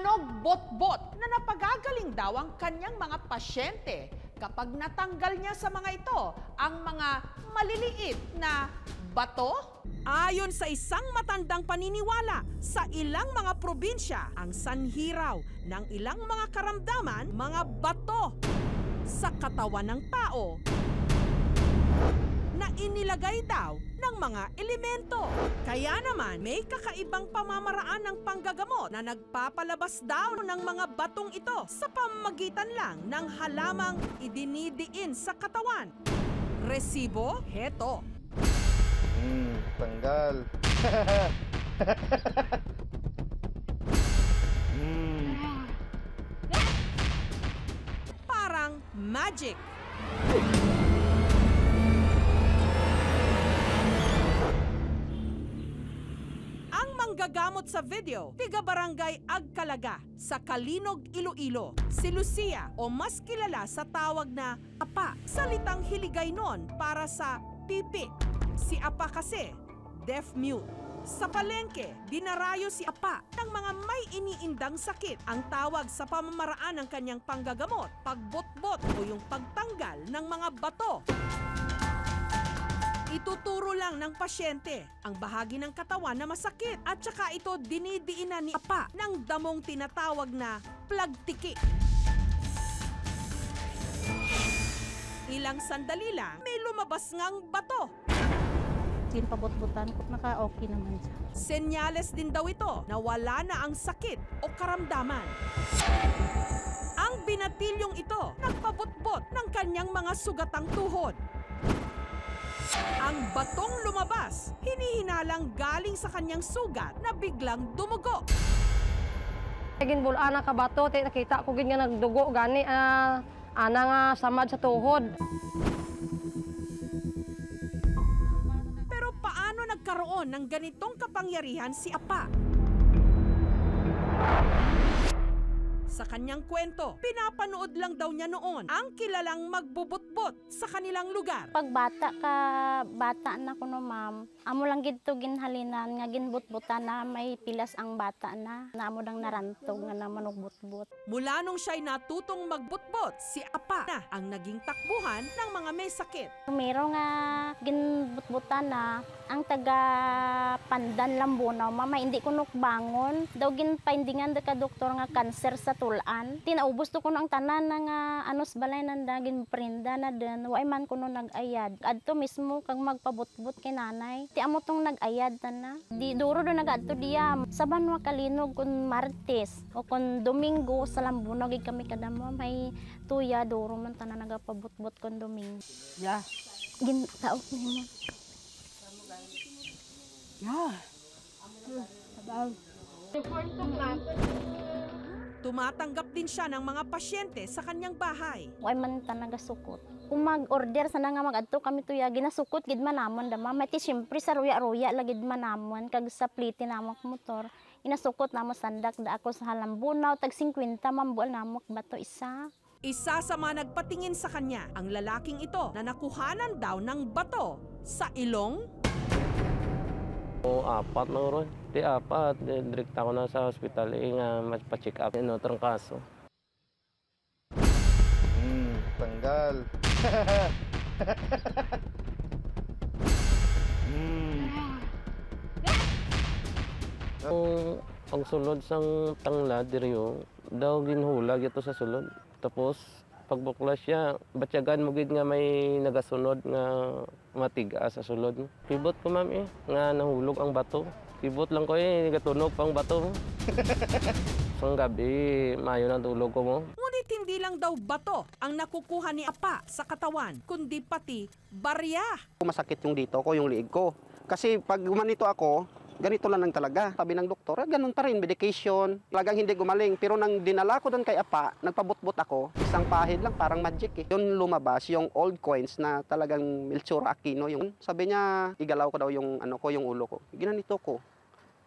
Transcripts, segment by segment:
Manog Botbot na napagagaling daw ang kanyang mga pasyente kapag natanggal niya sa mga ito ang mga maliliit na bato. Ayon sa isang matandang paniniwala, sa ilang mga probinsya, ang sanhi raw ng ilang mga karamdaman, mga bato sa katawan ng tao na inilagay daw ng mga elemento. Kaya naman may kakaibang pamamaraan ng panggagamot na nagpapalabas daw ng mga batong ito sa pamamagitan lang ng halamang idinidiin sa katawan. Resibo, heto. Tanggal. Parang magic. Gagamot sa video, tiga barangay Agkalaga sa Kalinog, Iloilo, si Lucia o mas kilala sa tawag na Apa, salitang Hiligaynon para sa pipi. Si Apa kasi, deaf-mute. Sa palengke, dinarayo si Apa ng mga may iniindang sakit. Ang tawag sa pamamaraan ng kanyang panggagamot, pagbotbot o yung pagtanggal ng mga bato. Ituturo lang ng pasyente ang bahagi ng katawan na masakit at saka ito dinidiinan ni Apa ng damong tinatawag na plagtiki. Ilang sandali lang, may lumabas ngang bato. Pabot-butan ko, naka-okay naman siya. Senyales din daw ito na wala na ang sakit o karamdaman. Ang binatilyong ito nagpabot-bot ng kanyang mga sugatang tuhod. Ang batong lumabas, hinihinalang galing sa kanyang sugat na biglang dumugo. Gin bulana ka bato, nakita ko gin nga nagdugo gani ana nga samad sa tuhod. Pero paano nagkaroon ng ganitong kapangyarihan si Apa? Sa kanyang kwento, pinapanood lang daw niya noon ang kilalang magbubutbot sa kanilang lugar. Pag bata na ko no ma'am, amo lang gito ginhalinan nga ginbutbutan na may pilas ang bata na amo dang narantog nga na manugbutbot. Mula nung siya'y natutong magbutbot, si Apa na ang naging takbuhan ng mga may sakit. Meron nga ginbutbutan na ang taga Pandan Lambunaw, mama hindi ko bangon. Daw ginpaindingan ka doktor nga kanser sa tulan. Tinaubos to ko ang tanan na nga anos balay nanda ginprinda na den. Way man kuno nag-ayad. Adto mismo kag magpabutbot kay nanay. Ti amo tong nag-ayad na. Di duro do nagadto diya. Sa Banwa Kalinog kun Martes o kun Domingo sa Lambunaw gid kami kada mo may tuya duro man tanan nagapabutbot kun Domingo. Yeah. Gintaot nimo. Yeah. Tumatanggap din siya ng mga pasyente sa kanyang bahay. Way man ta nagasukot. Kung mag-order sana nga mag-adto kami tuya ginasukot gid man namon da mama. Ti syempre sa ruya-ruya lagid man namon kag sa pliti namok motor. Inasukot namo sandak da ako sa Halambunaw tag 50 mambual namok bato isa. Isa sa mga nagpatingin sa kanya ang lalaking ito na nakuhanan daw ng bato sa ilong. Apat na ron. Di apat. Direkta ko na sa hospital. Nga pa-check up. Trangkaso. Tanggal. Ang sulod sang tanglad, diriyo, daw ginhulag ito sa sulod. Tapos, pagbuklas siya, batyagan mo gid nga may nagasunod nga matigas sa sulod. Kibot ko ma'am nga nahulog ang bato. Kibot lang ko nagatunog pang bato. Sang gabi, mayo na tulog ko mo. Ngunit hindi lang daw bato ang nakukuha ni Apa sa katawan, kundi pati barya. Masakit yung dito ko, yung liig ko. Kasi pag gumanito ako, ganito lang lang talaga. Sabi ng doktor, ganun pa rin, medication. Talagang hindi gumaling. Pero nang dinala ko doon kay Apa, nagpabutbot ako. Isang pahid lang, parang magic eh. Yun lumabas, yung old coins na talagang Melchor Aquino. Yung, sabi niya, igalaw ko daw yung, yung ulo ko. Ginanito ko.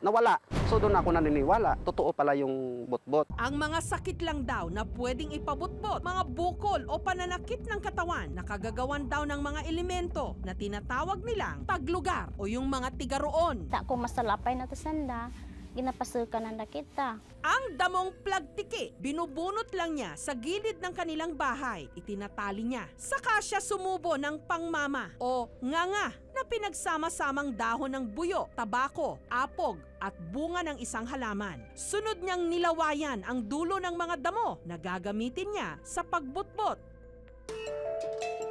Nawala. So doon ako naniniwala. Totoo pala yung butbot. Ang mga sakit lang daw na pwedeng ipabutbot, mga bukol o pananakit ng katawan na kagagawan daw ng mga elemento na tinatawag nilang taglugar o yung mga tigaroon. Ta ko masalapay na tasanda. ginapasukan na kita. Ang damong plagtiki, binubunot lang niya sa gilid ng kanilang bahay. Itinatali niya. Saka siya sumubo ng pangmama o nganga na pinagsama-samang dahon ng buyo, tabako, apog at bunga ng isang halaman. Sunod niyang nilawayan ang dulo ng mga damo na gagamitin niya sa pagbutbot.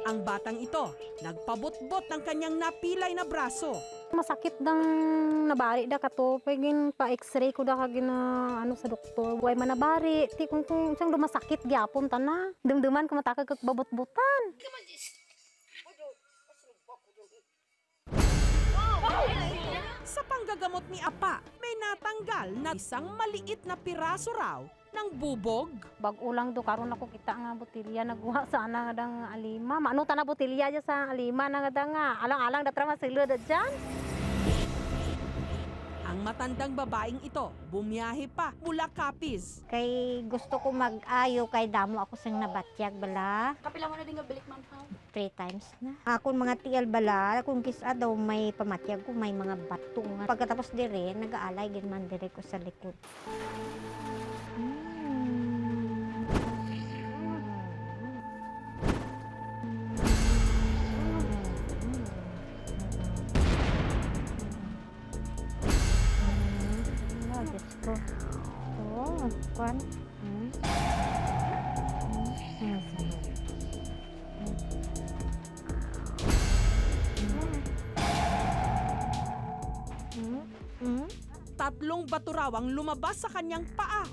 Ang batang ito, nagpabutbot ng kanyang napilay na braso. Masakit dang nabari da kato, pagin pa x-ray ko da kagin ano sa doktor. Buhay manabari, ti kung siyang dumasakit gyapon ta na. Dumduman ko mataka kag babot-butan. Sa panggagamot ni Apa, may natanggal na isang maliit na piraso raw ng bubog. Bag-ulang do karon ako kita nga botilya nagwa sana nga dang alima. Maano ta na botilya dya sa alima na nga nga. Alang-alang datra masilo da dyan. Ang matandang babaeng ito, bumiyahe pa mula Capiz. Kay gusto ko mag-ayo kay damo ako sang nabatyag bala. Kapila mo na din nga balik man ha? 3 times na. Akong mga tial bala, kung kisa daw may pamatyag ko, may mga bato nga. Pagkatapos dire, nag-aalay gin man dire ko sa likod. Diyos ko. Oo, kwan. Tatlong bato raw ang lumabas sa kanyang paa.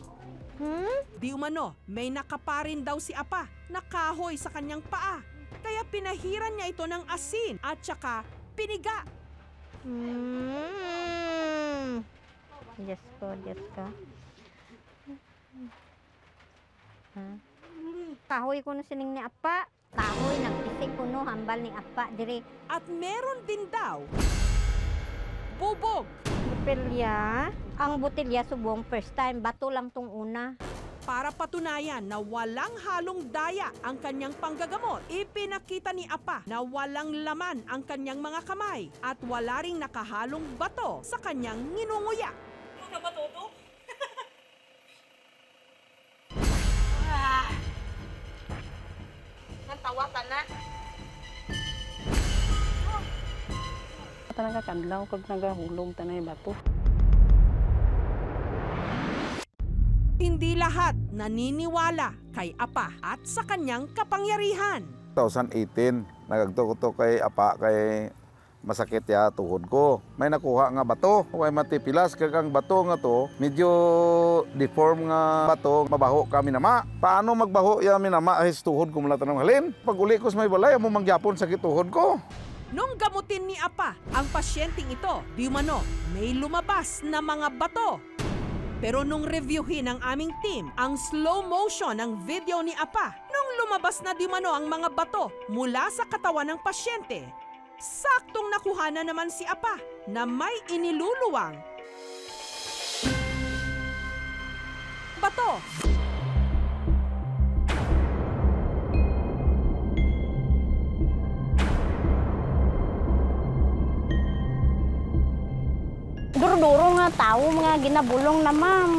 Di umano, may nakaparin daw si Apa na kahoy sa kanyang paa. Kaya pinahiran niya ito ng asin at saka piniga. Diyos ko, Diyos ko. Kahoy ko no sining ni Apa. Kahoy, nagpisik ko no, hambal ni Apa, dire. At meron din daw bubog. Botilya. Ang botilya subong first time, bato lang tong una. Para patunayan na walang halong daya ang kanyang panggagamot, ipinakita ni Apa na walang laman ang kanyang mga kamay at wala ring nakahalong bato sa kanyang nginunguya. Ano ba todo? Nantawatan na. Talaga kadlaw kag nagahulog tanay bato. Hindi lahat naniniwala kay Apa at sa kanyang kapangyarihan. 2018, nagagto ko to kay Apa kay masakit ya tuhod ko. May nakuha nga bato, way matipilas kag ang bato nga to, medyo deform nga bato, mabaho kami nama. Paano magbaho ya mi nama his tuhod ko mula tanong halin? Pag uli ko sa may balay, amo mangyapon sakit tuhod ko. Nung gamutin ni Apa ang pasyenteng ito, di umano may lumabas na mga bato. Pero nung reviewin ng aming team ang slow motion ng video ni Apa, nung lumabas na di umano ang mga bato mula sa katawan ng pasyente, saktong nakuha na naman si Apa na may iniluluwang bato. Duro-duro nga tao, mga ginabulong na ma'am.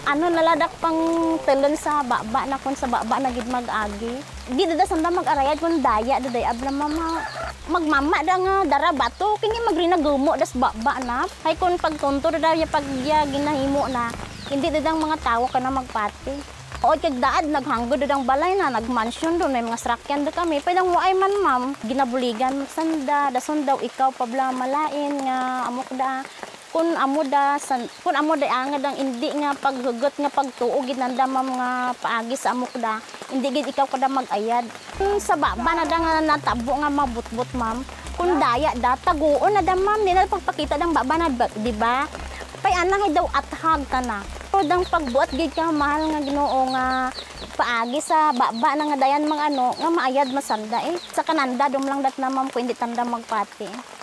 Ano naladak pang telon sa baba na kung sa baba na gid mag-agi. Di da sanda mag-arayad kung daya da dayab na mama. Magmama da nga dara bato kini magrinagumo das baba na. Hay kun pagkontor da ya pagya ginahimo na. Hindi dadang mga tao kana magpati. O kag daad naghanggo dadang balay na nagmansyon do may mga srakyan do kami. Pedang waay man ma'am, ginabuligan sanda dason daw ikaw pabla malain nga amok da. Kun amo da angad ang hindi nga paghugot nga pagtuo gid nanda ma'am nga paagi sa amok da. Hindi gid ikaw kada mag-ayad. Sa baba na da nga natabo nga mabutbot ma'am. Kun daya da taguon na da ma'am, nila pagpakita dang baba na di ba? Pay anang daw athag ta na. Dang pagbuat gid ka mahal nga Ginoo nga paagi sa baba na nga dayan mga ano nga maayad masanda sa kananda dum lang dat na ma'am ko hindi tanda magpati.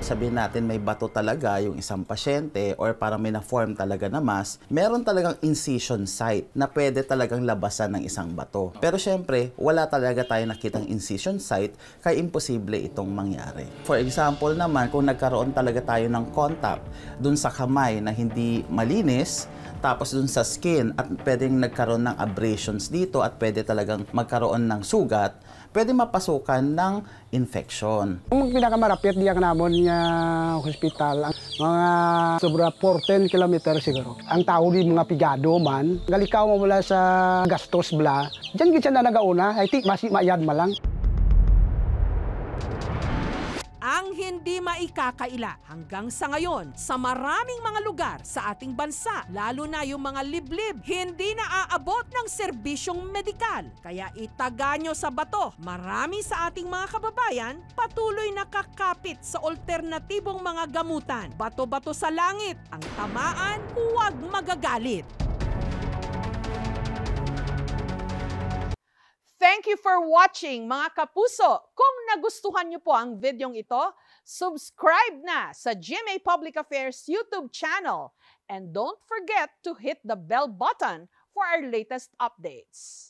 Sabihin natin may bato talaga yung isang pasyente or parang may na-form talaga na mass, meron talagang incision site na pwede talagang labasan ng isang bato. Pero syempre, wala talaga tayo nakitang incision site kaya imposible itong mangyari. For example naman, kung nagkaroon talaga tayo ng contact dun sa kamay na hindi malinis, tapos dun sa skin at pwedeng nagkaroon ng abrasions dito at pwede talagang magkaroon ng sugat, pwede mapasukan ng infection. Ang pinakamarapit diyan namon nga hospital, mga sobra 14 kilometer siguro. Ang tao di mga pigado man, galikaw mo mula sa gastos bla, diyan gid siya na nagauna, ay ti masi mayad malang. Ang hindi maikakaila hanggang sa ngayon sa maraming mga lugar sa ating bansa, lalo na yung mga liblib, hindi naaabot ng serbisyong medikal. Kaya itaga nyo sa bato. Marami sa ating mga kababayan patuloy nakakapit sa alternatibong mga gamutan. Bato-bato sa langit, ang tamaan huwag magagalit. Thank you for watching mga kapuso. Kung nagustuhan niyo po ang videong ito, subscribe na sa GMA Public Affairs YouTube channel. And don't forget to hit the bell button for our latest updates.